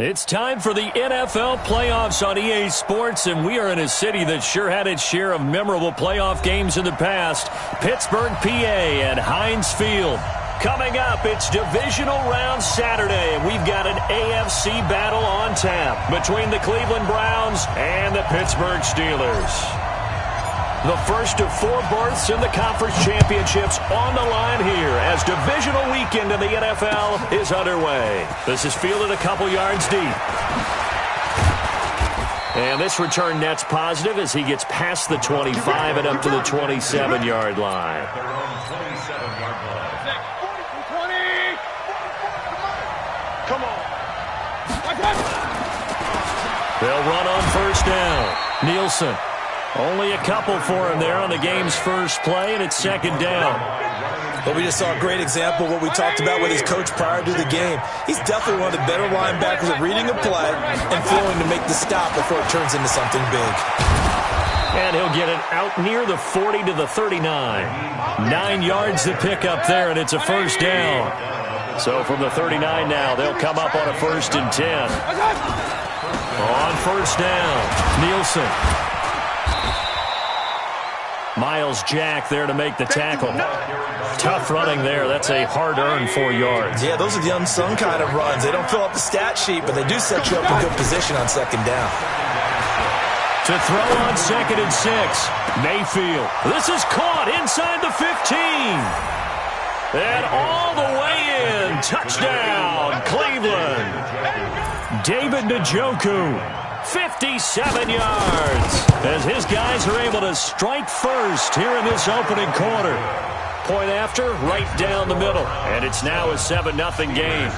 It's time for the NFL playoffs on EA Sports, and we are in a city that sure had its share of memorable playoff games in the past. Pittsburgh, PA at Heinz Field. Coming up, it's Divisional Round Saturday, and we've got an AFC battle on tap between the Cleveland Browns and the Pittsburgh Steelers. The first of 4 berths in the conference championships on the line here as divisional weekend in the NFL is underway. This is fielded a couple yards deep. And this return net's positive as he gets past the 25 and up to the 27-yard line. Come on. They'll run on first down. Nielsen. Only a couple for him there on the game's first play, and it's second down. But we just saw a great example of what we talked about with his coach prior to the game. He's definitely one of the better linebackers at reading a play and flowing to make the stop before it turns into something big. And he'll get it out near the 40 to the 39. 9 yards to pick up there, and it's a first down. So from the 39 now, they'll come up on a 1st and 10. On first down, Nielsen. Miles Jack there to make the tackle. Tough running there. That's a hard-earned 4 yards. Yeah, those are the unsung kind of runs. They don't fill up the stat sheet, but they do set you up in good position on second down. To throw on 2nd and 6, Mayfield. This is caught inside the 15. And all the way in. Touchdown, Cleveland. David Njoku. 57 yards as his guys are able to strike first here in this opening quarter. Point after, right down the middle. And it's now a 7-0 game.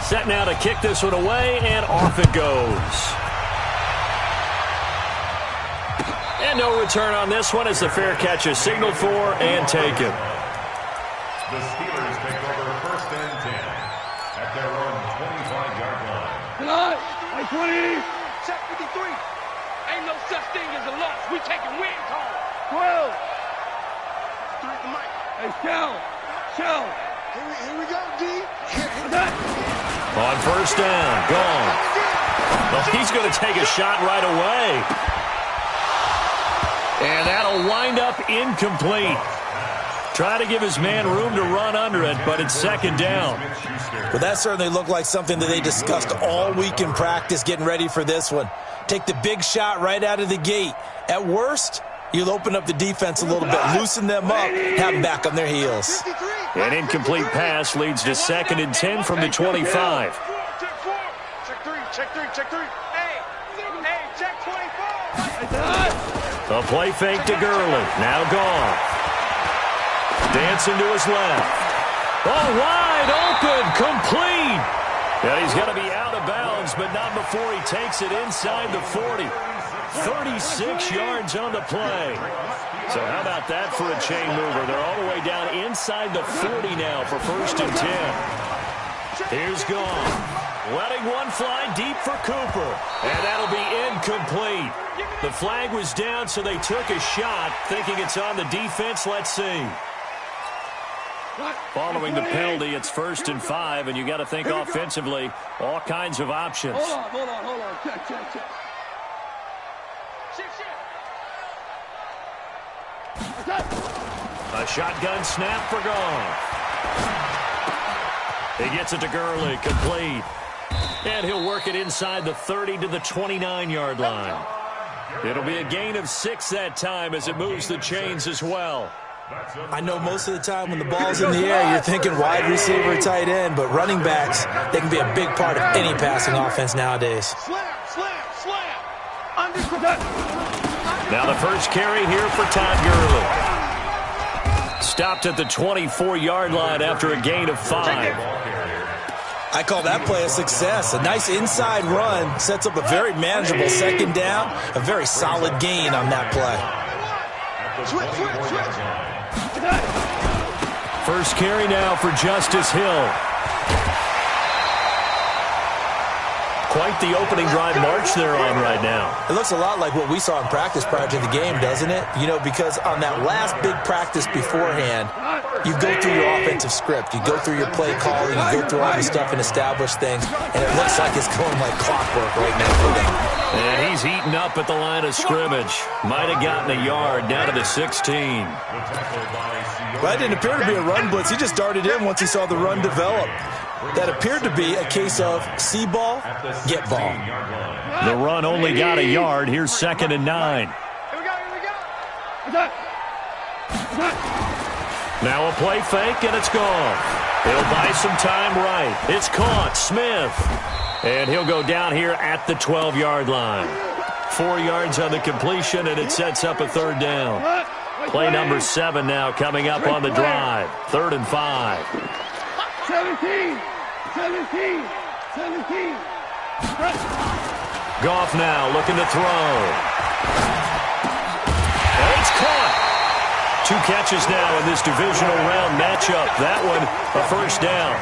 Set now to kick this one away, and off it goes. And no return on this one as the fair catch is signaled for and taken. The Steelers take over 1st and 10 at their own 25-yard line. Hey, 20. Check 53. Ain't no such thing as a loss. We taking wins home. 12. Strike the mic. Hey, Shell. Here we go, D. On first down, gone. Well, he's going to take a shot right away. And that'll wind up incomplete. Try to give his man room to run under it, but it's second down. Well, that certainly looked like something that they discussed all week in practice getting ready for this one. Take the big shot right out of the gate. At worst, you'll open up the defense a little bit, loosen them up, have them back on their heels. An incomplete pass leads to 2nd and 10 from the 25. Check 3. Hey, check 24. A play fake to Gurley. Now gone. Dancing to his left. Oh, wide open, complete. And he's going to be out of bounds, but not before he takes it inside the 40. 36 yards on the play. So how about that for a chain mover? They're all the way down inside the 40 now for 1st and 10. Here's gone. Letting one fly deep for Cooper. And that'll be incomplete. The flag was down, so they took a shot, thinking it's on the defense. Let's see. Following the penalty, it's 1st and 5, and you got to think offensively, all kinds of options. Hold on. Check. A shotgun snap for Goff. He gets it to Gurley, complete. And he'll work it inside the 30 to the 29-yard line. It'll be a gain of 6 that time as it moves the chains as well. I know most of the time when the ball's in the air, you're thinking wide receiver, tight end, but running backs, they can be a big part of any passing offense nowadays. Slam. Now the first carry here for Todd Gurley. Stopped at the 24-yard line after a gain of 5. I call that play a success. A nice inside run sets up a very manageable second down, a very solid gain on that play. Switch. First carry now for Justice Hill. Quite the opening drive march they're on right now. It looks a lot like what we saw in practice prior to the game, doesn't it? You know, because on that last big practice beforehand, you go through your offensive script. You go through your play calling. You go through all the stuff and establish things. And it looks like it's going like clockwork right now for them. And he's heating up at the line of scrimmage. Might have gotten a yard down to the 16. That didn't appear to be a run blitz. He just darted in once he saw the run develop. That appeared to be a case of see ball, get ball. The run only got a yard. Here's 2nd and 9. Now a play fake, and it's gone. He'll buy some time right. It's caught. Smith. And he'll go down here at the 12-yard line. 4 yards on the completion, and it sets up a 3rd down. Play number 7 now coming up on the drive. 3rd and 5. 17. Goff now looking to throw. And it's caught. 2 catches now in this divisional round matchup. That one, a 1st down.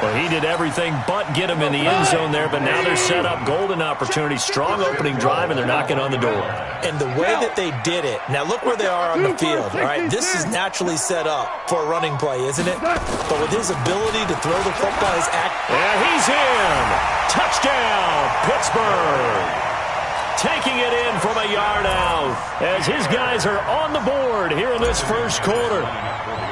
Well, he did everything but get him in the end zone there, but now they're set up golden opportunity. Strong opening drive, and they're knocking on the door. And the way that they did it, now look where they are on the field, all right? This is naturally set up for a running play, isn't it? But with his ability to throw the football, his and he's in. Touchdown, Pittsburgh. Taking it in from a yard out as his guys are on the board here in this 1st quarter.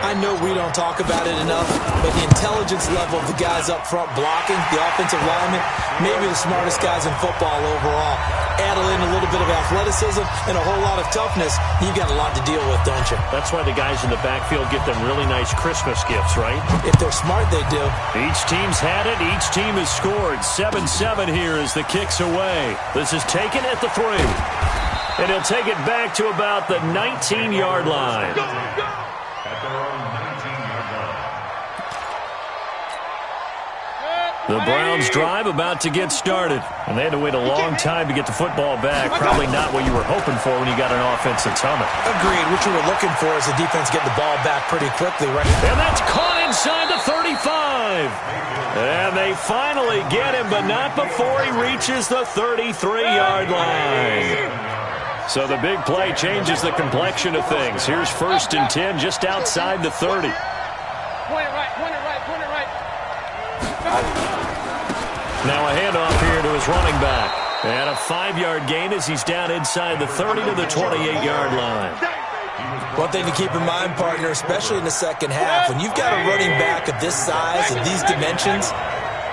I know we don't talk about it enough, but the intelligence level of the guys up front blocking, the offensive linemen, maybe the smartest guys in football overall. Add in a little bit of athleticism and a whole lot of toughness, you've got a lot to deal with, don't you? That's why the guys in the backfield get them really nice Christmas gifts, right? If they're smart, they do. Each team's had it. Each team has scored. 7-7 here as the kick's away. This is taken at the 3. And he'll take it back to about the 19-yard line. The Browns drive about to get started. And they had to wait a long time to get the football back. Probably not what you were hoping for when you got an offense that's humming. Agreed. What you were looking for is the defense getting the ball back pretty quickly, right? And that's caught inside the 35. And they finally get him, but not before he reaches the 33-yard line. So the big play changes the complexion of things. Here's 1st and 10 just outside the 30. Point it right. Now a handoff here to his running back. And a 5-yard gain as he's down inside the 30 to the 28-yard line. One thing to keep in mind, partner, especially in the second half, when you've got a running back of this size and these dimensions,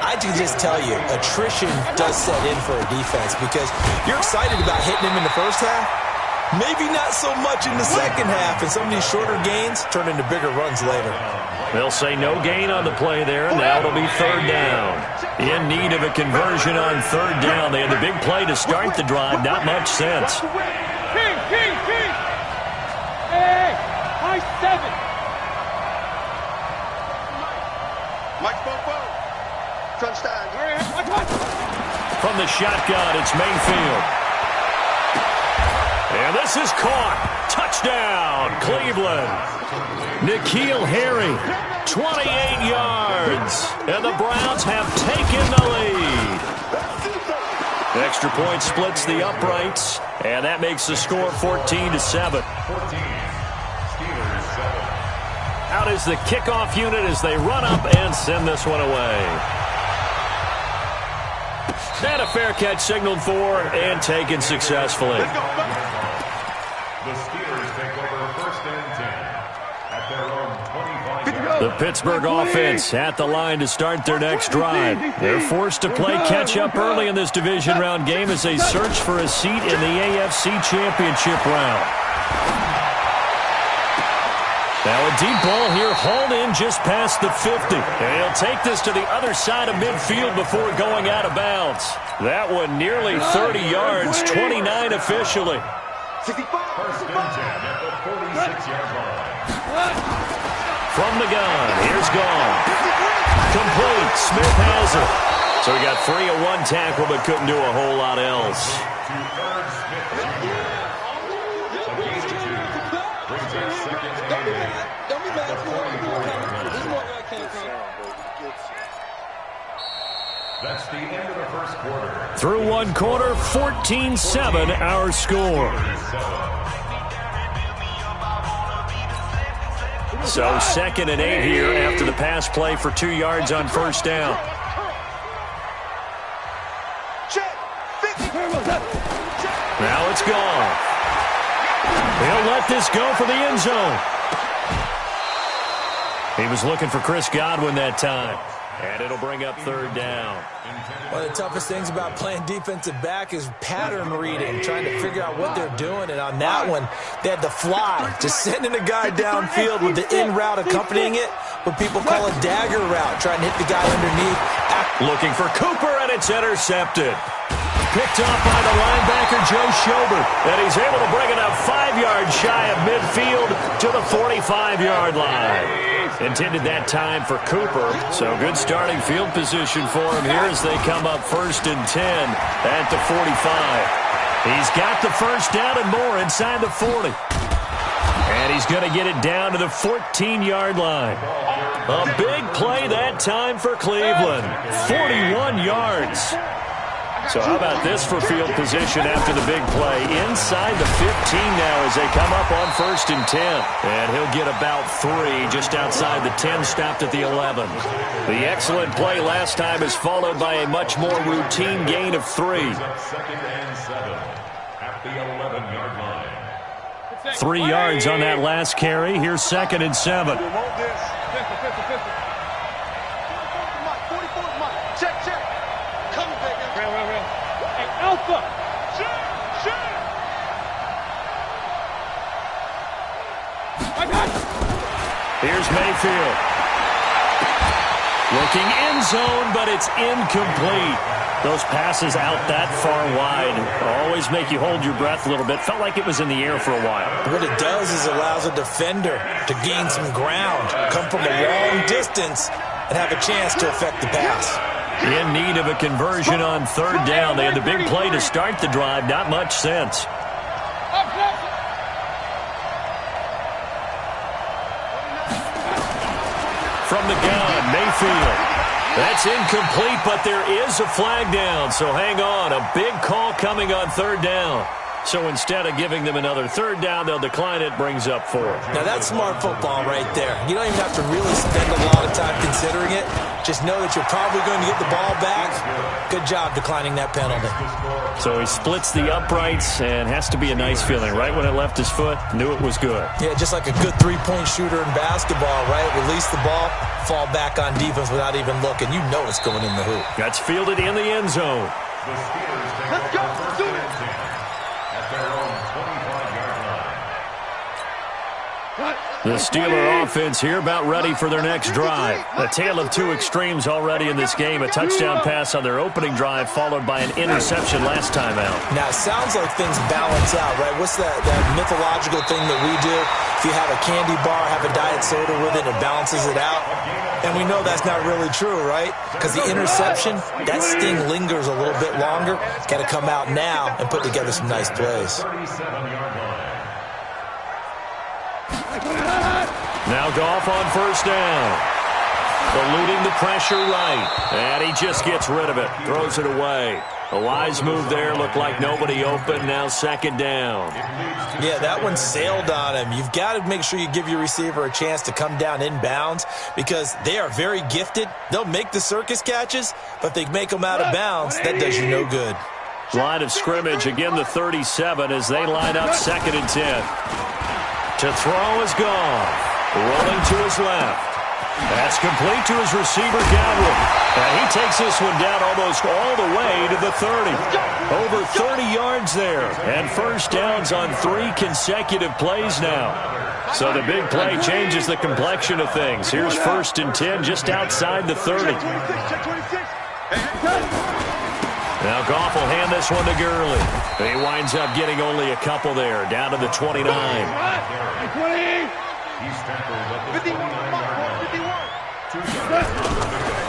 I can just tell you, attrition does set in for a defense because you're excited about hitting him in the first half. Maybe not so much in the second half, and some of these shorter gains turn into bigger runs later. They'll say no gain on the play there. Now it'll be 3rd down. In need of a conversion on 3rd down. They had the big play to start the drive. Not much sense. Hey, high 7. Mike Bobo. From the shotgun, it's Mayfield. And this is caught. Touchdown, Cleveland. N'Keal Harry, 28 yards. And the Browns have taken the lead. Extra point splits the uprights. And that makes the score 14-7. Out is the kickoff unit as they run up and send this one away. And a fair catch signaled for and taken successfully. The Steelers take over 1st and 10 at their own 25-yard line. The Pittsburgh offense at the line to start their next drive. They're forced to play catch-up early in this division round game as they search for a seat in the AFC Championship round. Now a deep ball here hauled in just past the 50. And he'll take this to the other side of midfield before going out of bounds. That one nearly 30 yards, 29 officially. 1st and 10 at the 46-yard line. From the gun, here's Goff. Complete, Smith has it. So he got free of one tackle but couldn't do a whole lot else. That's the end of the 1st quarter. Through 1 quarter, 14-7 our score. So 2nd and 8 here after the pass play for 2 yards on first down. Now it's gone. He'll let this go for the end zone. He was looking for Chris Godwin that time. And it'll bring up 3rd down. One of the toughest things about playing defensive back is pattern reading, trying to figure out what they're doing. And on that one, they had to fly, just sending a guy downfield with the in route accompanying it, what people call a dagger route, trying to hit the guy underneath. Looking for Cooper, and it's intercepted. Picked off by the linebacker, Joe Schobert. And he's able to bring it up 5 yards shy of midfield to the 45-yard line. Intended that time for Cooper. So good starting field position for him here as they come up 1st and 10 at the 45. He's got the first down and more inside the 40. And he's going to get it down to the 14-yard line. A big play that time for Cleveland. 41 yards. So how about this for field position after the big play? Inside the 15 now as they come up on 1st and 10. And he'll get about 3 just outside the 10, stopped at the 11. The excellent play last time is followed by a much more routine gain of 3. 2nd and 7 at the 11-yard line. 3 yards on that last carry. Here's 2nd and 7. Alpha! Here's Mayfield. Looking end zone, but it's incomplete. Those passes out that far wide always make you hold your breath a little bit. Felt like it was in the air for a while. What it does is allows a defender to gain some ground, come from a long distance, and have a chance to affect the pass. In need of a conversion on 3rd down. They had the big play to start the drive. Not much sense. From the gun, Mayfield. That's incomplete, but there is a flag down. So hang on. A big call coming on 3rd down. So instead of giving them another 3rd down, they'll decline it, brings up 4. Now that's smart football right there. You don't even have to really spend a lot of time considering it. Just know that you're probably going to get the ball back. Good job declining that penalty. So he splits the uprights and has to be a nice feeling. Right when it left his foot, knew it was good. Yeah, just like a good three-point shooter in basketball, right? Release the ball, fall back on defense without even looking. You know it's going in the hoop. That's fielded in the end zone. The Steelers take over 1st and 10 at their own 25-yard line. The Steeler offense here about ready for their next drive. A tale of 2 extremes already in this game. A touchdown pass on their opening drive followed by an interception last time out. Now, it sounds like things balance out, right? What's that mythological thing that we do? If you have a candy bar, have a diet soda with it, it balances it out. And we know that's not really true, right? Because the interception, that sting lingers a little bit longer. Got to come out now and put together some nice plays. 37-yard line. Now Goff on 1st down. Eluding the pressure right. And he just gets rid of it. Throws it away. A wise move there. Looked like nobody open. Now 2nd down. Yeah, that one sailed on him. You've got to make sure you give your receiver a chance to come down inbounds because they are very gifted. They'll make the circus catches, but if they make them out of bounds, that does you no good. Line of scrimmage, again the 37 as they line up 2nd and 10. To throw is Goff. Rolling to his left. That's complete to his receiver, Godwin. And he takes this one down almost all the way to the 30. Over 30 yards there. And 1st downs on 3 consecutive plays now. So the big play changes the complexion of things. Here's 1st and 10 just outside the 30. Now Goff will hand this one to Gurley. He winds up getting only a couple there, down to the 29. He's tackled at the 29-yard line.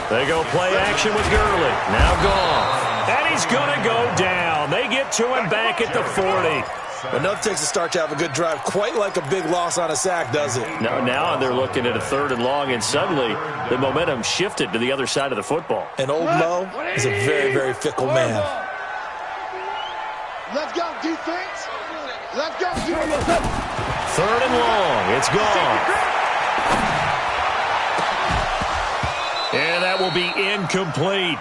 They go play action with Gurley. Now Goff. And he's going to go down. They get to him back at the 40. Enough takes a start to have a good drive. Quite like a big loss on a sack, does it? Now they're looking at a 3rd and long, and suddenly the momentum shifted to the other side of the football. And old Mo is a very, very fickle man. Let's go, defense. Let's go, defense. 3rd and long. It's gone. And that will be incomplete.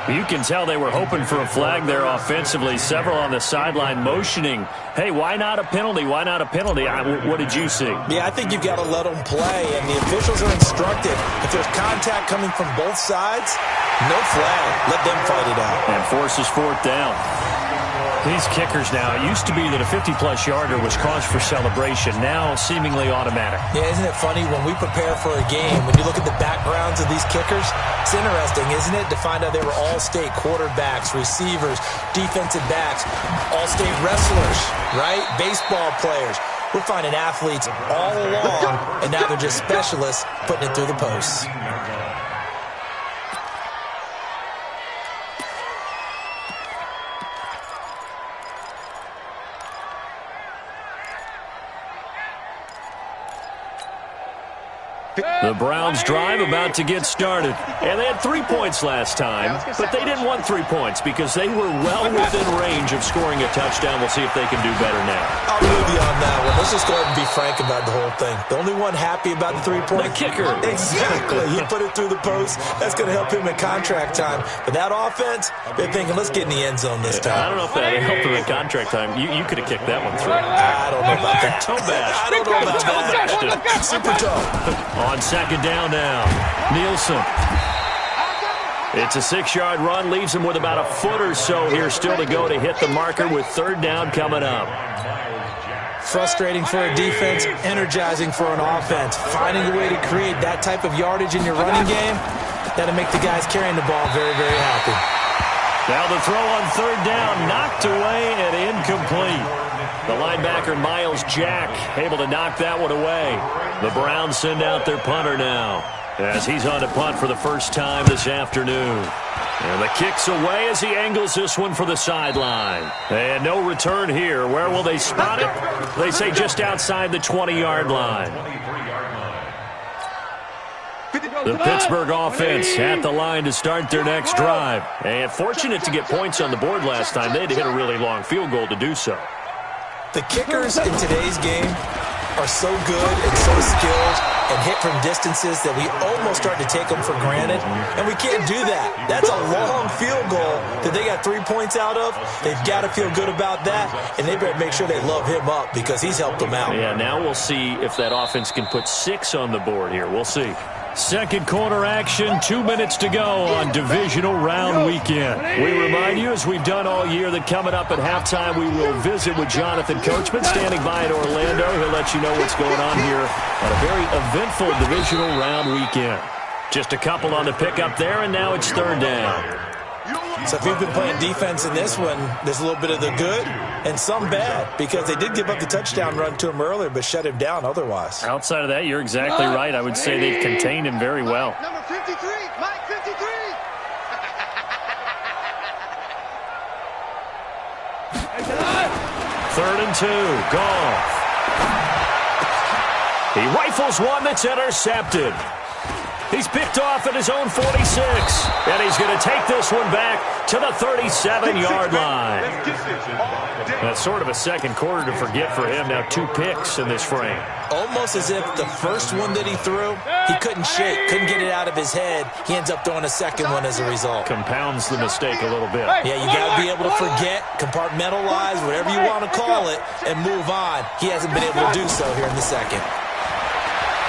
You can tell they were hoping for a flag there offensively. Several on the sideline motioning, hey, why not a penalty? Why not a penalty? What did you see? Yeah, I think you've got to let them play, and the officials are instructed. If there's contact coming from both sides, no flag. Let them fight it out. And forces fourth down. These kickers now, it used to be that a 50-plus yarder was cause for celebration. Now seemingly automatic. Yeah, isn't it funny when we prepare for a game, when you look at the backgrounds of these kickers, it's interesting, isn't it, to find out they were all-state quarterbacks, receivers, defensive backs, all-state wrestlers, right? Baseball players. We're finding athletes all along, and now they're just specialists putting it through the posts. The Browns drive about to get started. And they had 3 points last time, but they didn't want 3 points because they were well within range of scoring a touchdown. We'll see if they can do better now. I'll move you on that one. Let's just go ahead and be frank about the whole thing. The only one happy about the 3-point? The kicker. Exactly. He put it through the post. That's going to help him in contract time. But that offense, they're thinking, let's get in the end zone this time. I don't know if that helped him in contract time. You could have kicked that one through. I don't know about that. Toe bash. I don't know about that. Super toe. On second down now, Nielsen. It's a 6-yard run, leaves him with about a foot or so here still to go to hit the marker with third down coming up. Frustrating for a defense, energizing for an offense. Finding a way to create that type of yardage in your running game, that'll make the guys carrying the ball very, very happy. Now the throw on third down, knocked away and incomplete. The linebacker, Miles Jack, able to knock that one away. The Browns send out their punter now as he's on to punt for the first time this afternoon. And the kick's away as he angles this one for the sideline. And no return here. Where will they spot it? They say just outside the 20-yard line. The Pittsburgh offense at the line to start their next drive. And fortunate to get points on the board last time. They had to hit a really long field goal to do so. The kickers in today's game are so good and so skilled and hit from distances that we almost start to take them for granted, and we can't do that. That's a long field goal that they got 3 points out of. They've got to feel good about that, and they better make sure they love him up because he's helped them out. Yeah, now we'll see if that offense can put 6 on the board here. We'll see. Second quarter action, 2 minutes to go on Divisional Round Weekend. We remind you, as we've done all year, that coming up at halftime, we will visit with Jonathan Coachman, standing by in Orlando. He'll let you know what's going on here on a very eventful Divisional Round Weekend. Just a couple on the pickup there, and now it's third down. So if you've been playing defense in this one, there's a little bit of the good and some bad because they did give up the touchdown run to him earlier but shut him down otherwise. Outside of that, you're exactly right. I would say they've contained him very well. Number 53, Mike 53. Third and 2, Goff. He rifles one that's intercepted. He's picked off at his own 46, and he's going to take this one back to the 37-yard line. That's sort of a second quarter to forget for him. Now 2 picks in this frame. Almost as if the first one that he threw, he couldn't shake, couldn't get it out of his head. He ends up throwing a second one as a result. Compounds the mistake a little bit. Yeah, you got to be able to forget, compartmentalize, whatever you want to call it, and move on. He hasn't been able to do so here in the second.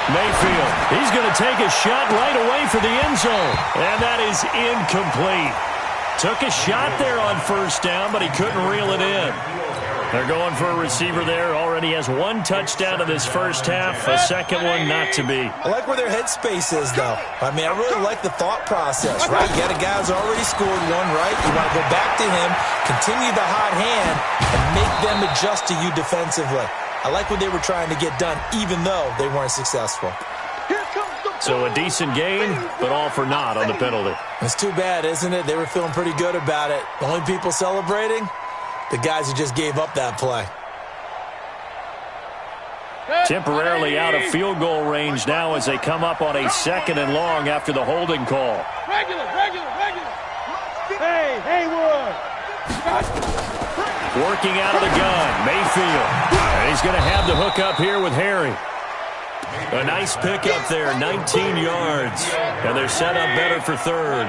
Mayfield, he's going to take a shot right away for the end zone. And that is incomplete. Took a shot there on first down, but he couldn't reel it in. They're going for a receiver there. Already has 1 touchdown in this first half. A second one not to be. I like where their headspace is, though. I mean, I really like the thought process, right? You got a guy who's already scored one, right? You want to go back to him, continue the hot hand, and make them adjust to you defensively. I like what they were trying to get done, even though they weren't successful. So a decent gain, but all for naught on the penalty. It's too bad, isn't it? They were feeling pretty good about it. The only people celebrating, the guys who just gave up that play. Temporarily out of field goal range now as they come up on a 2nd and long after the holding call. Regular. Hey, Haywood. Working out of the gun, Mayfield. And he's going to have the hook up here with Harry. A nice pickup there, 19 yards. And they're set up better for third.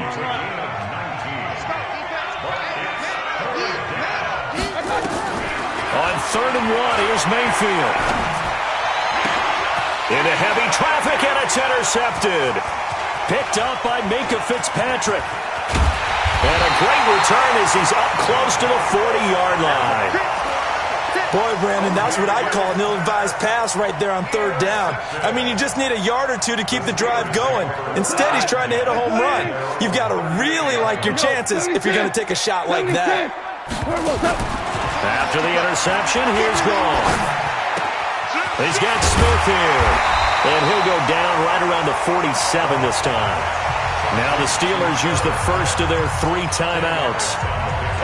On 3rd and 1, here's Mayfield. Into heavy traffic, and it's intercepted. Picked up by Minka Fitzpatrick. And a great return as he's up close to the 40-yard line. Boy, Brandon, that's what I'd call an ill-advised pass right there on 3rd down. I mean, you just need a yard or two to keep the drive going. Instead, he's trying to hit a home run. You've got to really like your chances if you're going to take a shot like that. After the interception, here's Gall. He's got Smith here. And he'll go down right around the 47 this time. Now the Steelers use the first of their 3 timeouts,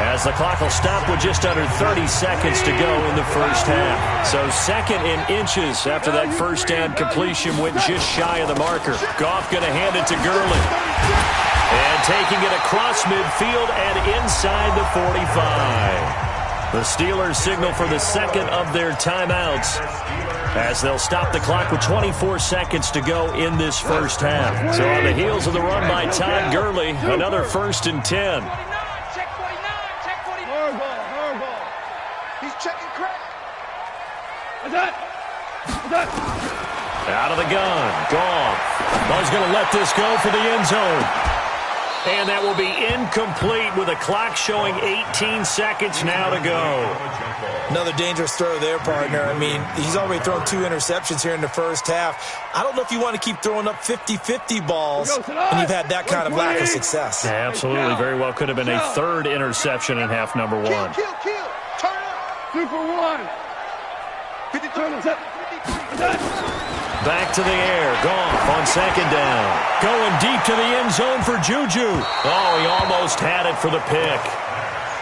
as the clock will stop with just under 30 seconds to go in the first half. So 2nd and inches after that first down completion went just shy of the marker. Goff going to hand it to Gurley. And taking it across midfield and inside the 45. The Steelers signal for the 2nd of their timeouts, as they'll stop the clock with 24 seconds to go in this first half. So on the heels of the run by Todd Gurley, another 1st and 10. Check 49, check 49. Hard ball. He's checking crack. Out of the gun, Goff. He's going to let this go for the end zone. And that will be incomplete with a clock showing 18 seconds now to go. Another dangerous throw there, partner. I mean, he's already thrown 2 interceptions here in the first half. I don't know if you want to keep throwing up 50-50 balls when you've had that kind of lack of success. Yeah, absolutely. Very well could have been a 3rd interception in half number 1. Kill. Turn up. 2 for 1. 53. Back to the air. Goff on 2nd down. Going deep to the end zone for Juju. Oh, he almost had it for the pick.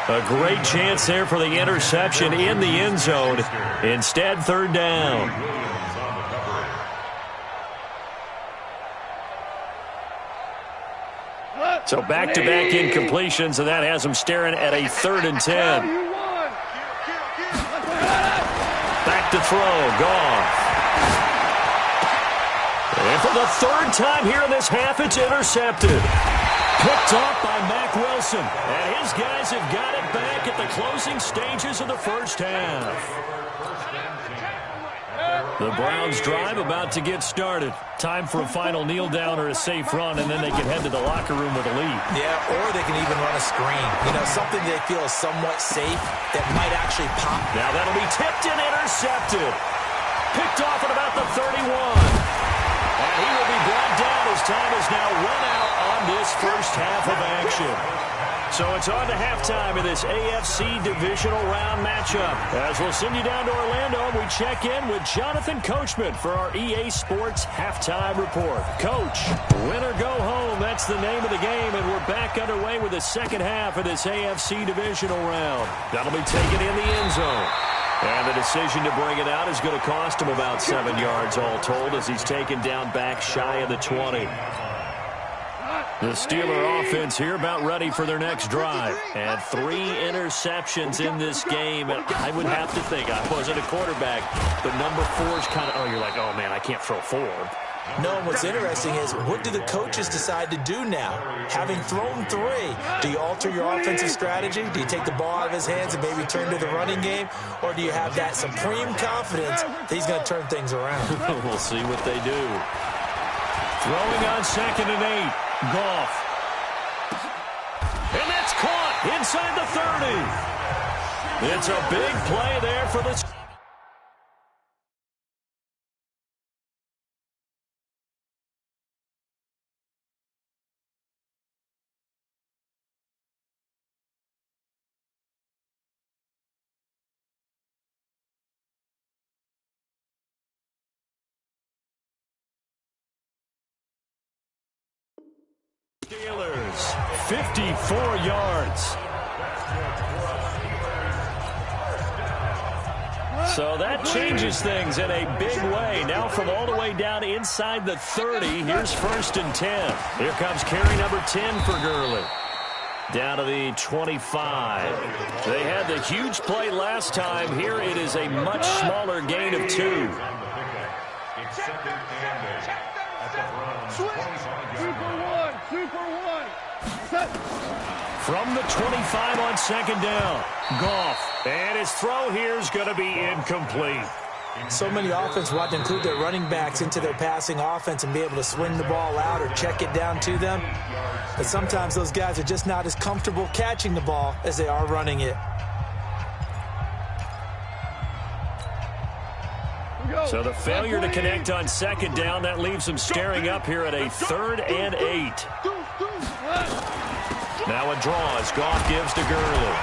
A great chance there for the interception in the end zone. Instead, 3rd down. So back-to-back incompletions, and that has him staring at a 3rd and 10. Back to throw. Goff. And for the 3rd time here in this half, it's intercepted. Picked off by Mack Wilson. And his guys have got it back at the closing stages of the first half. The Browns' drive about to get started. Time for a final kneel down or a safe run, and then they can head to the locker room with a lead. Yeah, or they can even run a screen. You know, something they feel is somewhat safe that might actually pop. Now that'll be tipped and intercepted. Picked off at about the 31. And he will be brought down as time has now run out on this first half of action. So it's on to halftime of this AFC Divisional Round matchup. As we'll send you down to Orlando, we check in with Jonathan Coachman for our EA Sports Halftime Report. Coach, win or go home, that's the name of the game, and we're back underway with the second half of this AFC Divisional Round. That'll be taken in the end zone. And the decision to bring it out is going to cost him about 7 yards all told, as he's taken down back shy of the 20. The Steeler offense here about ready for their next drive. And 3 interceptions in this game. And I would have to think, I wasn't a quarterback, but number 4 is kind of, you're like, oh, man, I can't throw 4. No, what's interesting is, what do the coaches decide to do now? Having thrown 3, do you alter your offensive strategy? Do you take the ball out of his hands and maybe turn to the running game? Or do you have that supreme confidence that he's going to turn things around? We'll see what they do. Throwing on 2nd and 8. Goff. And that's caught inside the 30. It's a big play there for the... Steelers, 54 yards. So that changes things in a big way. Now from all the way down inside the 30, here's 1st and 10. Here comes carry number 10 for Gurley. Down to the 25. They had the huge play last time. Here it is a much smaller gain of 2. It's 2nd and 8 at the Browns' 25-yard line. Super one. Set. From the 25 on 2nd down. Goff. And his throw here is going to be incomplete. So many offenses want to include their running backs into their passing offense and be able to swing the ball out or check it down to them. But sometimes those guys are just not as comfortable catching the ball as they are running it. So the failure to connect on 2nd down, that leaves them staring up here at a 3rd and 8. Now a draw as Goff gives to Gurley.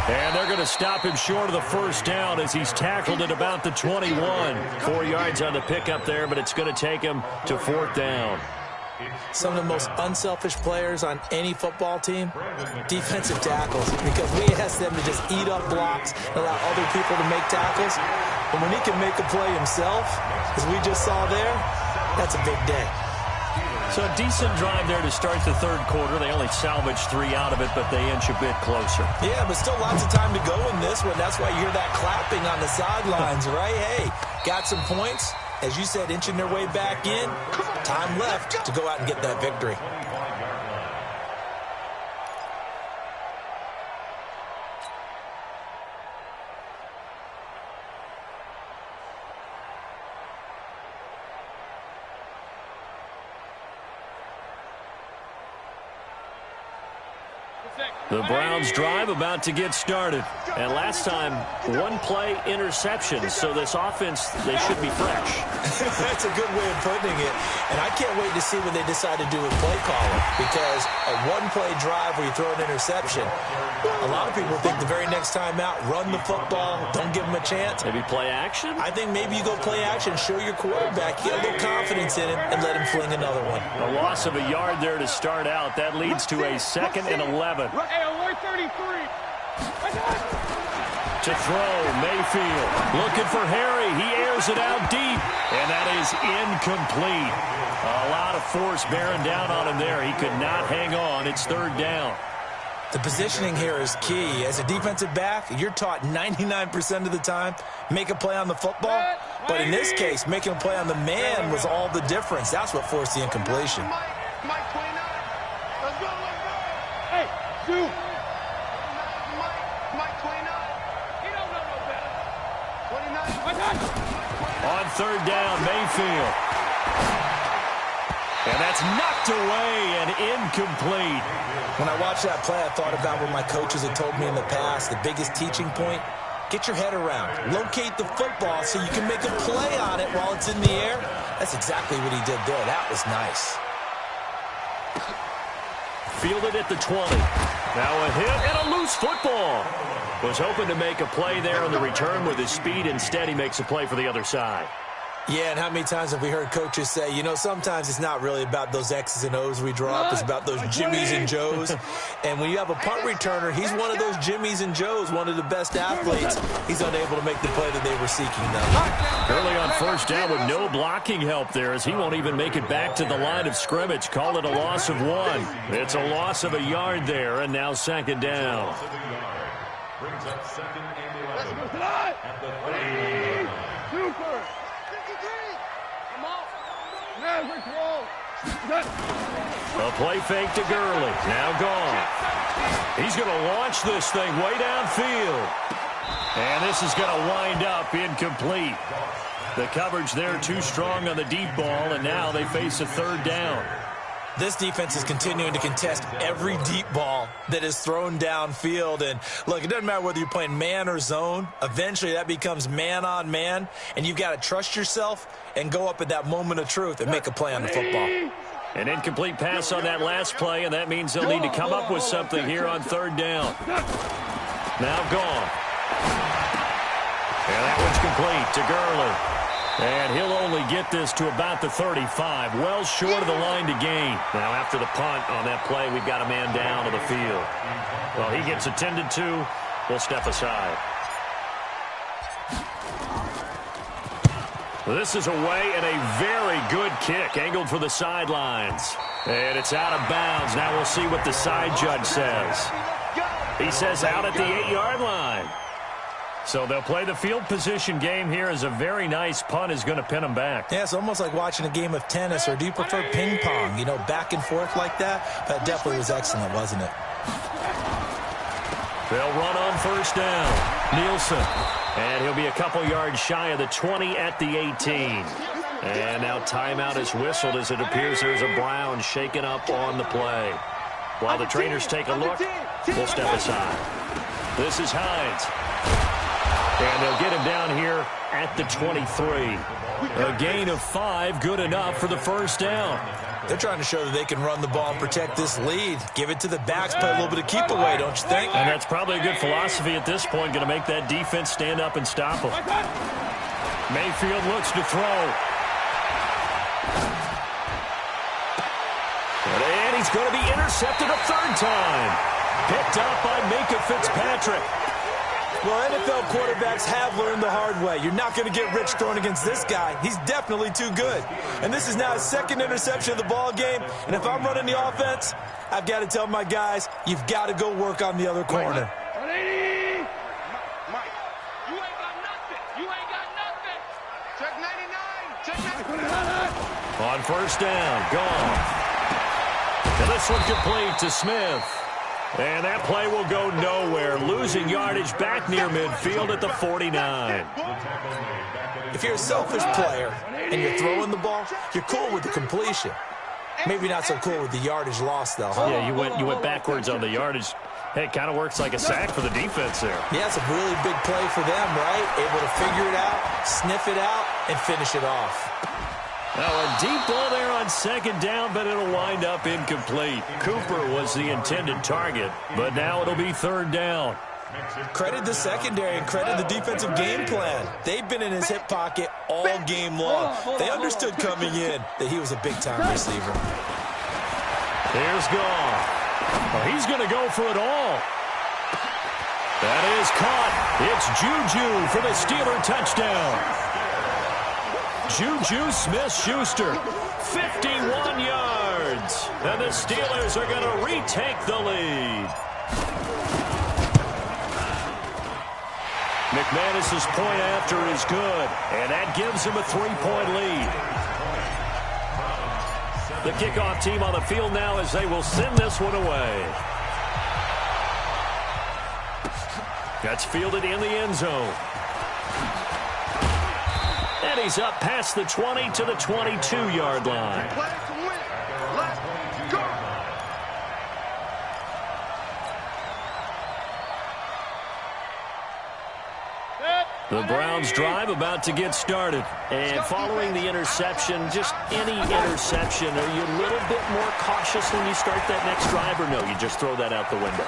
And they're going to stop him short of the 1st down as he's tackled at about the 21. 4 yards on the pickup there, but it's going to take him to 4th down. Some of the most unselfish players on any football team, defensive tackles, because we ask them to just eat up blocks and allow other people to make tackles. But when he can make a play himself, as we just saw there, that's a big day. So a decent drive there to start the 3rd quarter. They only salvaged 3 out of it, but they inch a bit closer. Yeah, but still lots of time to go in this one. That's why you hear that clapping on the sidelines, right? Hey, got some points. As you said, inching their way back in. Time left to go out and get that victory. The Browns drive about to get started. And last time, 1-play interception. So this offense, they should be fresh. That's a good way of putting it. And I can't wait to see what they decide to do with play calling. Because a 1-play drive where you throw an interception, a lot of people think the very next time out, run the football, don't give them a chance. Maybe play action? I think maybe you go play action, show your quarterback, get a little confidence in him, and let him fling another one. A loss of a yard there to start out. That leads to a 2nd and 11. Hey, 133. To throw, Mayfield looking for Harry. He airs it out deep, and that is incomplete. A lot of force bearing down on him there. He could not hang on. It's 3rd down. The positioning here is key. As a defensive back, you're taught 99% of the time, make a play on the football. But in this case, making a play on the man was all the difference. That's what forced the incompletion. Mike 29. Let's go. Hey, shoot. Mike 29. He don't know no better. 29. On 3rd down, Mayfield. And that's knocked away and incomplete. When I watched that play, I thought about what my coaches had told me in the past. The biggest teaching point, get your head around. Locate the football so you can make a play on it while it's in the air. That's exactly what he did there. That was nice. Fielded at the 20. Now a hit and a loose football. Was hoping to make a play there on the return with his speed. Instead, he makes a play for the other side. Yeah, and how many times have we heard coaches say, you know, sometimes it's not really about those X's and O's we draw up. It's about those Jimmies and Joes. And when you have a punt returner, he's one of those Jimmies and Joes, one of the best athletes. He's unable to make the play that they were seeking, though. Early on 1st down with no blocking help there as he won't even make it back to the line of scrimmage. Call it a loss of 1. It's a loss of a yard there, and now 2nd down. Brings up 2nd and 11 at the 30. Super. A play fake to Gurley. Now gone. He's going to launch this thing way downfield. And this is going to wind up incomplete. The coverage there too strong on the deep ball, and now they face a 3rd down. This defense is continuing to contest every deep ball that is thrown downfield. And, look, it doesn't matter whether you're playing man or zone. Eventually, that becomes man-on-man, and you've got to trust yourself and go up at that moment of truth and make a play on the football. An incomplete pass on that last play, and that means they'll need to come up with something here on 3rd down. Now gone. And that one's complete to Gurley. And he'll only get this to about the 35, well short of the line to gain. Now after the punt on that play, we've got a man down on the field. Well, he gets attended to. We'll step aside. This is away and a very good kick, angled for the sidelines. And it's out of bounds. Now we'll see what the side judge says. He says out at the 8-yard line. So they'll play the field position game here as a very nice punt is going to pin them back. Yeah, it's almost like watching a game of tennis, or do you prefer ping pong? You know, back and forth like that? That definitely was excellent, wasn't it? They'll run on first down. Nielsen. And he'll be a couple yards shy of the 20 at the 18. And now timeout is whistled as it appears there's a Brown shaken up on the play. While the trainers take a look, we'll step aside. This is Hines. And they'll get him down here at the 23. A gain of 5, good enough for the first down. They're trying to show that they can run the ball and protect this lead. Give it to the backs, play a little bit of keep away, don't you think? And that's probably a good philosophy at this point, going to make that defense stand up and stop them. Mayfield looks to throw. And he's going to be intercepted a third time. Picked up by Minkah Fitzpatrick. Well, NFL quarterbacks have learned the hard way. You're not going to get rich throwing against this guy. He's definitely too good. And this is now his second interception of the ball game. And if I'm running the offense, I've got to tell my guys, you've got to go work on the other corner. Mike, you ain't got nothing. You ain't got nothing. Check 99. Check 99. On first down, gone. And this one complete to Smith. And that play will go nowhere. Losing yardage back near midfield at the 49. If you're a selfish player and you're throwing the ball, you're cool with the completion. Maybe not so cool with the yardage loss, though. Huh? Yeah, you went backwards on the yardage. Hey, it kind of works like a sack for the defense there. Yeah, it's a really big play for them, right? Able to figure it out, sniff it out, and finish it off. Now a deep ball there on second down, but it'll wind up incomplete. Cooper was the intended target, but now it'll be third down. Credit the secondary and credit the defensive game plan. They've been in his hip pocket all game long. They understood coming in that he was a big-time receiver. Here's Goff. Well, he's going to go for it all. That is caught. It's Juju for the Steeler touchdown. Juju Smith-Schuster, 51 yards. And the Steelers are going to retake the lead. McManus's point after is good, and that gives him a 3-point lead. The kickoff team on the field now as they will send this one away. That's fielded in the end zone. And he's up past the 20 to the 22-yard line. The Browns drive about to get started. And following the interception, just any interception, are you a little bit more cautious when you start that next drive, or no, you just throw that out the window?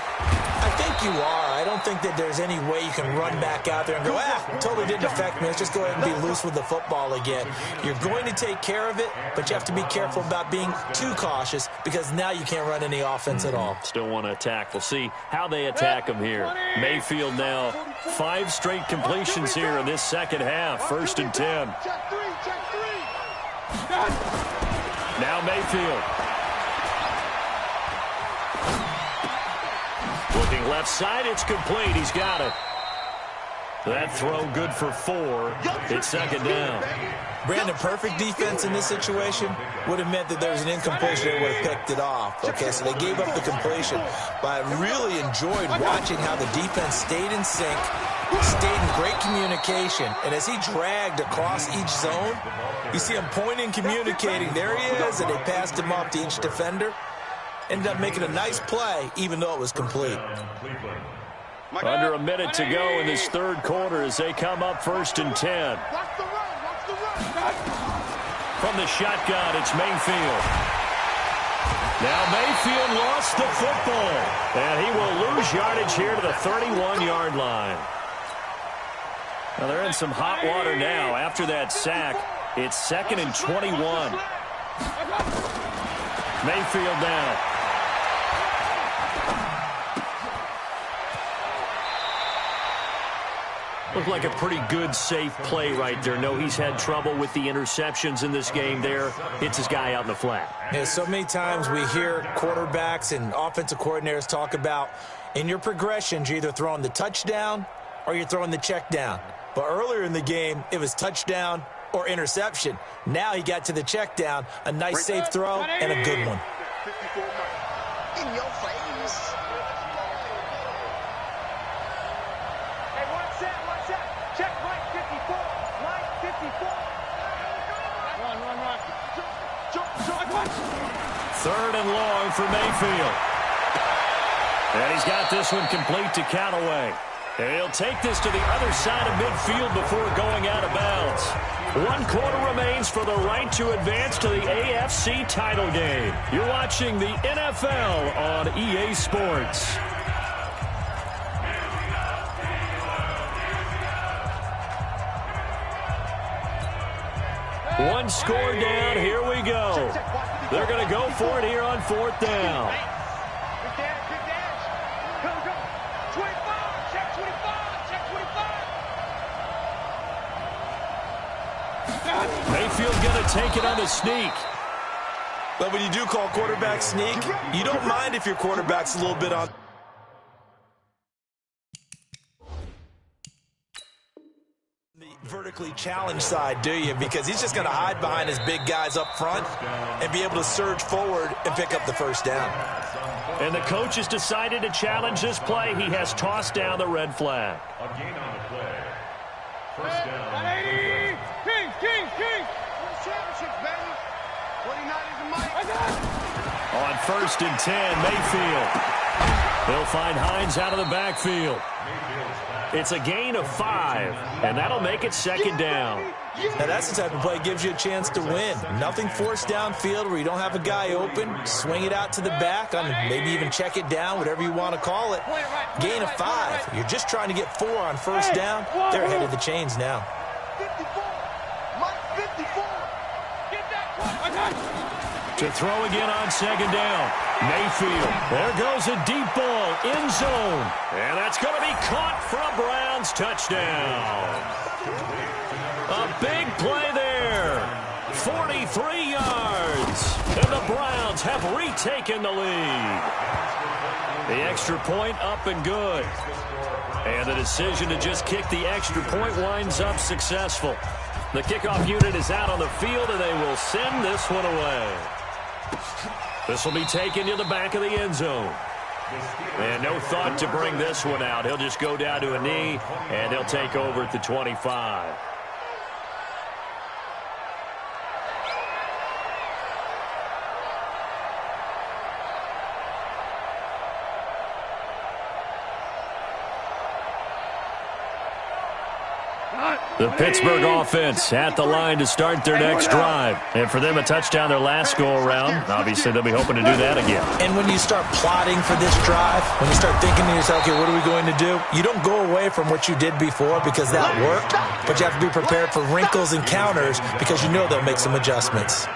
I think you are. I don't think that there's any way you can run back out there and go, totally didn't affect me. Let's just go ahead and be loose with the football again. You're going to take care of it, but you have to be careful about being too cautious because now you can't run any offense at all. Still want to attack. We'll see how they attack him here. Mayfield now 5 straight completions here in this second half. 1st and 10. Now Mayfield. Looking left side, it's complete. He's got it. That throw good for 4. It's second down. Brandon, perfect defense in this situation would have meant that there was an incompletion. They would have picked it off. Okay, so they gave up the completion. But I really enjoyed watching how the defense stayed in sync, stayed in great communication. And as he dragged across each zone, you see him pointing, communicating. There he is, and they passed him off to each defender. Ended up making a nice play, even though it was complete. Under a minute to go in this third quarter as they come up 1st and 10. From the shotgun, it's Mayfield. Now Mayfield lost the football, and he will lose yardage here to the 31-yard line. Now they're in some hot water now. After that sack, it's 2nd and 21. Mayfield now. Looked like a pretty good, safe play right there. No, he's had trouble with the interceptions in this game there. Hits his guy out in the flat. Yeah, so many times we hear quarterbacks and offensive coordinators talk about in your progressions, you're either throwing the touchdown or you're throwing the check down. But earlier in the game, it was touchdown or interception. Now he got to the check down, a nice safe throw, and a good one. In your face. Hey, one set. Check right 54. Right 54. Run. Jump. Third and long for Mayfield. And he's got this one complete to Callaway. And he'll take this to the other side of midfield before going out of bounds. 1 quarter remains for the right to advance to the AFC title game. You're watching the NFL on EA Sports. One score down. Here we go. They're going to go for it here on 4th down. Big dash. Go. 25. Check 25. Mayfield going to take it on the sneak. But when you do call quarterback sneak, you don't mind if your quarterback's a little bit on the vertically challenged side, do you? Because he's just going to hide behind his big guys up front and be able to surge forward and pick up the first down. And the coach has decided to challenge this play. He has tossed down the red flag. A gain on the play. First down. 180. Kings. Win championships, baby. 49 is the mic. On 1st and 10, Mayfield. They'll find Hines out of the backfield. It's a gain of 5, and that'll make it 2nd down. Now that's the type of play that gives you a chance to win. Nothing forced downfield where you don't have a guy open. Swing it out to the back, maybe even check it down, whatever you want to call it. Gain of 5. You're just trying to get 4 on 1st down. They're ahead of the chains now. 54. Mike 54. Get that. To throw again on 2nd down. Mayfield. There goes a deep ball. End zone. And that's going to be caught for a Browns touchdown. A big play there. 43 yards. And the Browns have retaken the lead. The extra point up and good. And the decision to just kick the extra point winds up successful. The kickoff unit is out on the field, and they will send this one away. This will be taken to the back of the end zone. And no thought to bring this one out. He'll just go down to a knee, and he'll take over at the 25. The Pittsburgh offense at the line to start their next drive. And for them, a touchdown their last go-around. Obviously, they'll be hoping to do that again. And when you start plotting for this drive, when you start thinking to yourself, okay, what are we going to do? You don't go away from what you did before because that worked, but you have to be prepared for wrinkles and counters because you know they'll make some adjustments.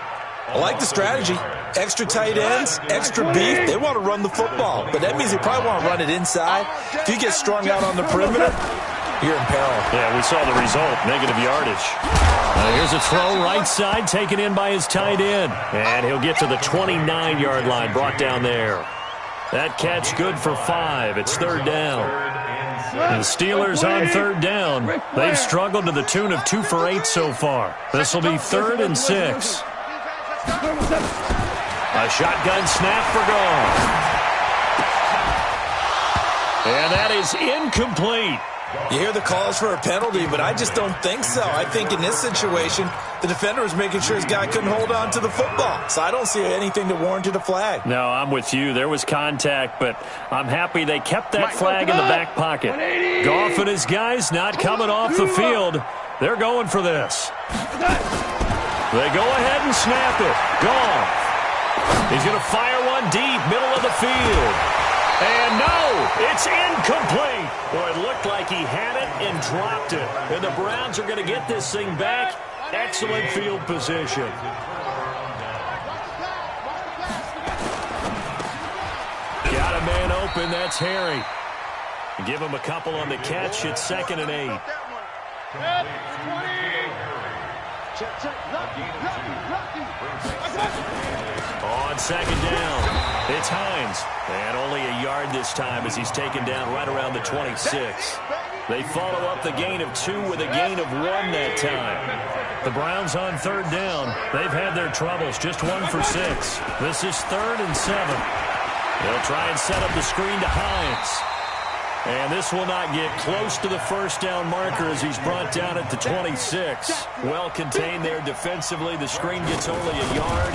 I like the strategy. Extra tight ends, extra beef. They want to run the football, but that means they probably want to run it inside. If you get strung out on the perimeter, you're in peril. Yeah, we saw the result, negative yardage. Here's a throw right side, taken in by his tight end. And he'll get to the 29-yard line, brought down there. That catch good for 5. It's 3rd down. The Steelers on 3rd down. They've struggled to the tune of 2 for 8 so far. This will be 3rd and 6. A shotgun snap for Goff. And that is incomplete. You hear the calls for a penalty, but I just don't think so. I think in this situation, the defender was making sure his guy couldn't hold on to the football. So I don't see anything to warrant a flag. No, I'm with you. There was contact, but I'm happy they kept that flag in the back pocket. Goff and his guys not coming off the field. They're going for this. They go ahead and snap it. Goff. He's going to fire one deep, middle of the field. And no, it's incomplete. Well, it looked like he had it and dropped it. And the Browns are going to get this thing back. Excellent field position. Got a man open. That's Harry. Give him a couple on the catch. It's 2nd and 8. On 2nd down, it's Hines. And only a yard this time as he's taken down right around the 26. They follow up the gain of 2 with a gain of 1 that time. The Browns on third down. They've had their troubles, just 1 for 6. This is 3rd and 7. They'll try and set up the screen to Hines. And this will not get close to the first down marker as he's brought down at the 26. Well contained there defensively. The screen gets only a yard,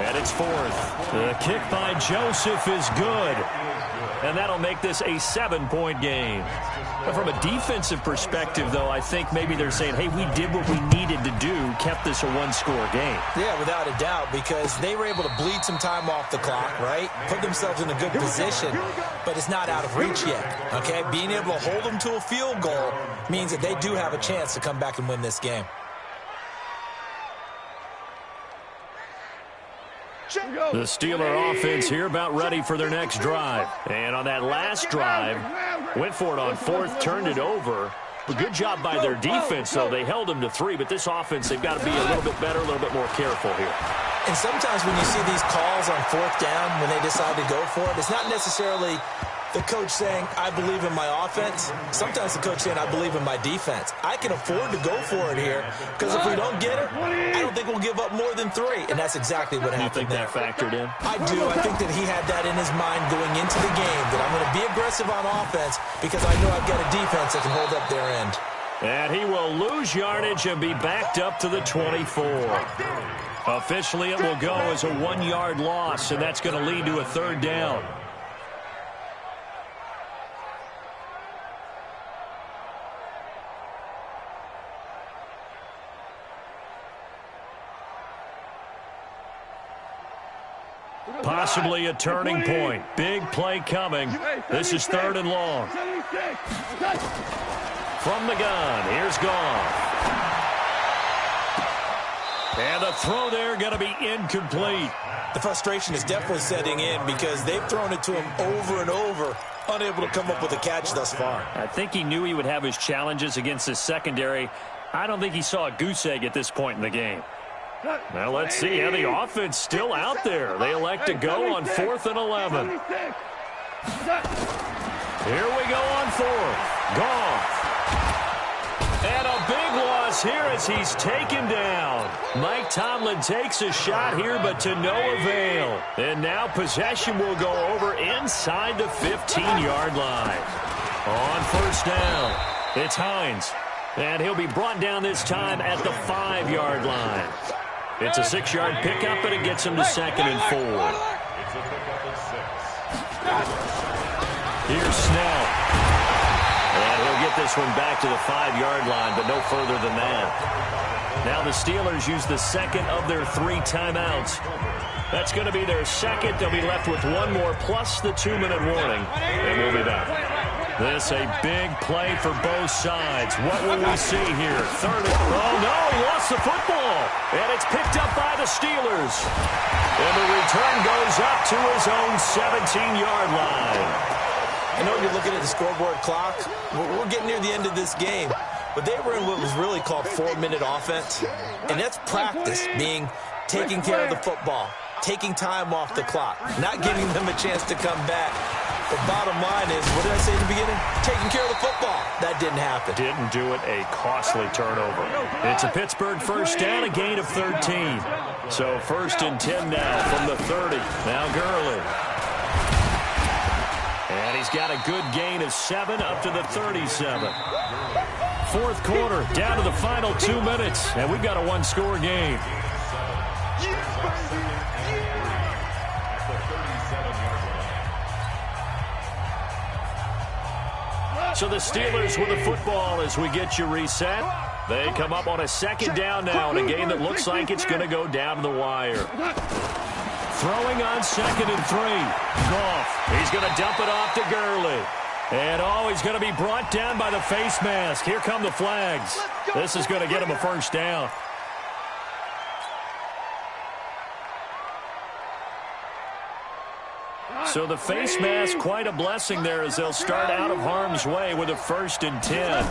and it's 4th. The kick by Joseph is good. And that'll make this a 7-point game. But from a defensive perspective, though, I think maybe they're saying, hey, we did what we needed to do, kept this a 1-score game. Yeah, without a doubt, because they were able to bleed some time off the clock, right? Put themselves in a good position, but it's not out of reach yet, okay? Being able to hold them to a field goal means that they do have a chance to come back and win this game. The Steeler offense here about ready for their next drive. And on that last drive, went for it on 4th, turned it over. A good job by their defense, though. They held them to 3, but this offense, they've got to be a little bit better, a little bit more careful here. And sometimes when you see these calls on 4th down, when they decide to go for it, it's not necessarily the coach saying, I believe in my offense. Sometimes the coach saying, I believe in my defense. I can afford to go for it here because if we don't get it, I don't think we'll give up more than 3. And that's exactly what happened there. You think that factored in? I do. I think that he had that in his mind going into the game, that I'm going to be aggressive on offense because I know I've got a defense that can hold up their end. And he will lose yardage and be backed up to the 24. Officially, it will go as a 1-yard loss, and that's going to lead to a 3rd down. Possibly a turning point. Big play coming. This is 3rd and long. From the gun, here's Goff. And the throw there going to be incomplete. The frustration is definitely setting in because they've thrown it to him over and over, unable to come up with a catch thus far. I think he knew he would have his challenges against his secondary. I don't think he saw a goose egg at this point in the game. Now let's see how the offense still out there. They elect to go on 4th and 11. Here we go on 4th. Goff. And a big loss here as he's taken down. Mike Tomlin takes a shot here, but to no avail. And now possession will go over inside the 15-yard line. On 1st down, it's Hines. And he'll be brought down this time at the 5-yard line. It's a 6-yard pickup, and it gets him to 2nd and 4. It's a pickup of 6. Here's Snell. And he'll get this one back to the 5-yard line, but no further than that. Now the Steelers use the 2nd of their 3 timeouts. That's going to be their 2nd. They'll be left with 1 more plus the 2-minute warning, and we'll be back. This a big play for both sides. What will we see here? 3rd and... Oh, no, he lost the football. And it's picked up by the Steelers. And the return goes up to his own 17-yard line. I know you're looking at the scoreboard clock. We're getting near the end of this game. But they were in what was really called 4-minute offense. And that's practice, being taking care of the football, taking time off the clock, not giving them a chance to come back. The bottom line is, what did I say in the beginning? Taking care of the football. That didn't happen. Didn't do it. A costly turnover. It's a Pittsburgh 1st down, a gain of 13. So 1st and 10 now from the 30. Now Gurley. And he's got a good gain of 7 up to the 37. 4th quarter, down to the final 2 minutes, and we've got a 1-score game. So the Steelers with the football as we get you reset. They come up on a 2nd down now in a game that looks like it's going to go down to the wire. Throwing on 2nd and 3. Goff. He's going to dump it off to Gurley. And, he's going to be brought down by the face mask. Here come the flags. This is going to get him a 1st down. So the face mask, quite a blessing there as they'll start out of harm's way with a 1st and 10.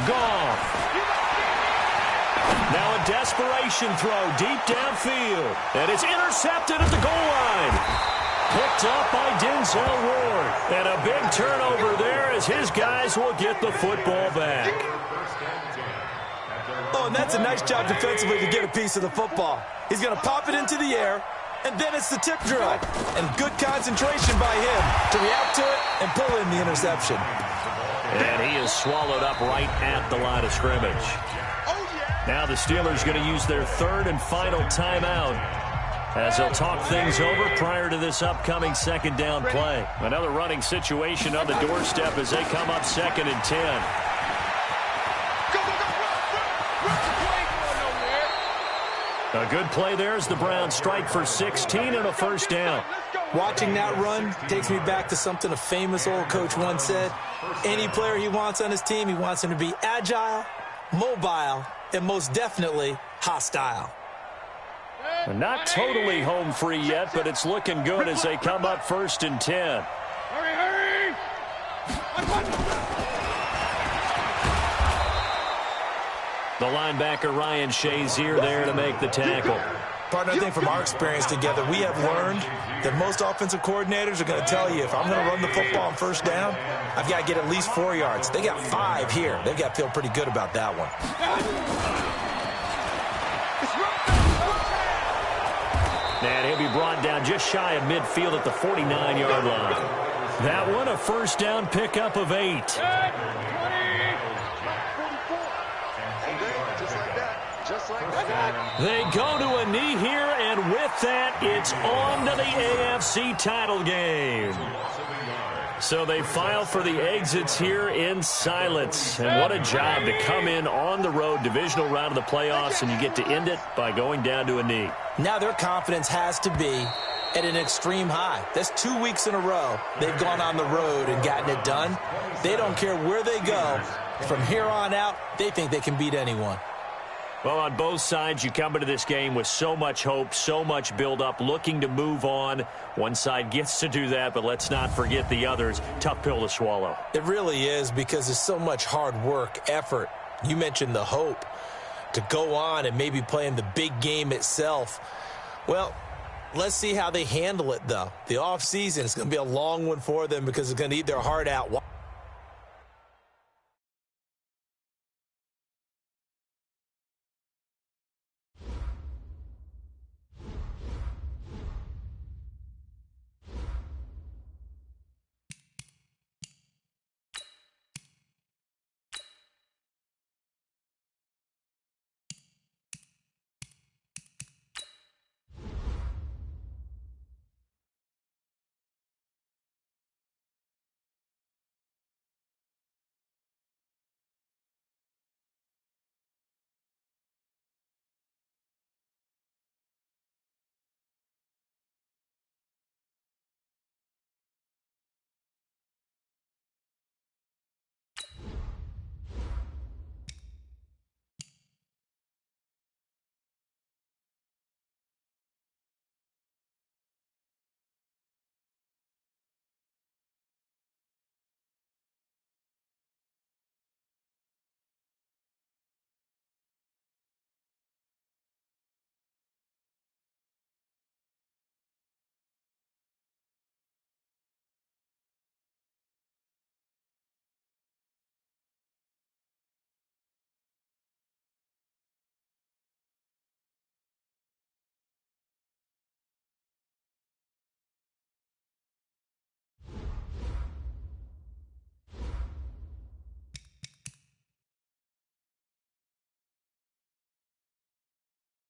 Goff. Now a desperation throw deep downfield. And it's intercepted at the goal line. picked up by Denzel Ward. And a big turnover there as his guys will get the football back. Oh, and that's a nice job defensively to get a piece of the football. He's going to pop it into the air, and then it's the tip drill. And good concentration by him to react to it and pull in the interception. And he is swallowed up right at the line of scrimmage. Now the Steelers going to use their third and final timeout as they'll talk things over prior to this upcoming second down play. Another running situation on the doorstep as they come up 2nd and 10. A good play there as the Browns strike for 16 and a first down. Watching that run takes me back to something a famous old coach once said. Any player he wants on his team, he wants him to be agile, mobile, and most definitely hostile. Not totally home free yet, but it's looking good as they come up 1st and 10. Hurry! The linebacker Ryan Shazier there to make the tackle. Partner, I think from our experience together, we have learned that most offensive coordinators are going to tell you, if I'm going to run the football on first down, I've got to get at least 4 yards. They got 5 here. They've got to feel pretty good about that one. And he'll be brought down just shy of midfield at the 49-yard line. That one a first down pickup of 8. They go to a knee here, and with that, it's on to the AFC title game. So they file for the exits here in silence. And what a job to come in on the road, divisional round of the playoffs, and you get to end it by going down to a knee. Now their confidence has to be at an extreme high. That's 2 weeks in a row they've gone on the road and gotten it done. They don't care where they go. From here on out, they think they can beat anyone. Well, on both sides, you come into this game with so much hope, so much build-up, looking to move on. One side gets to do that, but let's not forget the others. Tough pill to swallow. It really is, because there's so much hard work, effort. You mentioned the hope to go on and maybe play in the big game itself. Well, let's see how they handle it, though. The offseason is going to be a long one for them because it's going to eat their heart out.